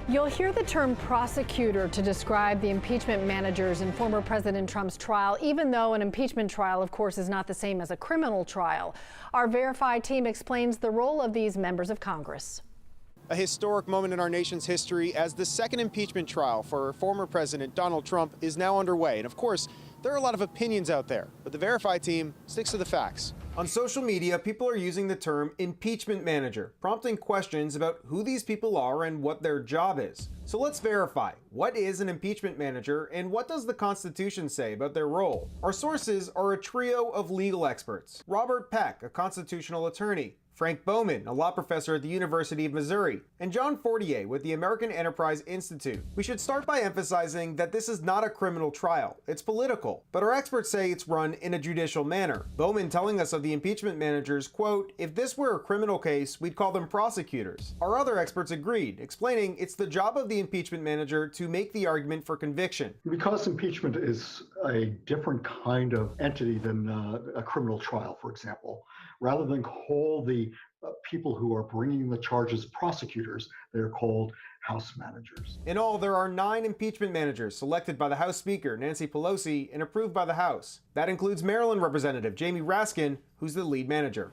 You'll hear the term prosecutor to describe the impeachment managers in former President Trump's trial, even though an impeachment trial, of course, is not the same as a criminal trial. Our Verify team explains the role of these members of Congress. A historic moment in our nation's history as the second impeachment trial for former President Donald Trump is now underway. And of course, there are a lot of opinions out there, but the Verify team sticks to the facts. On social media, people are using the term impeachment manager, prompting questions about who these people are and what their job is. So let's verify. What is an impeachment manager and what does the Constitution say about their role? Our sources are a trio of legal experts. Robert Peck, a constitutional attorney, Frank Bowman, a law professor at the University of Missouri, and John Fortier with the American Enterprise Institute. We should start by emphasizing that this is not a criminal trial, it's political, but our experts say it's run in a judicial manner. Bowman telling us of the impeachment managers, quote, "If this were a criminal case, we'd call them prosecutors." Our other experts agreed, explaining it's the job of the impeachment manager to make the argument for conviction. Because impeachment is a different kind of entity than a criminal trial, for example, rather than call the people who are bringing the charges prosecutors, they're called House managers. In all, there are 9 impeachment managers selected by the House Speaker, Nancy Pelosi, and approved by the House. That includes Maryland Representative Jamie Raskin, who's the lead manager.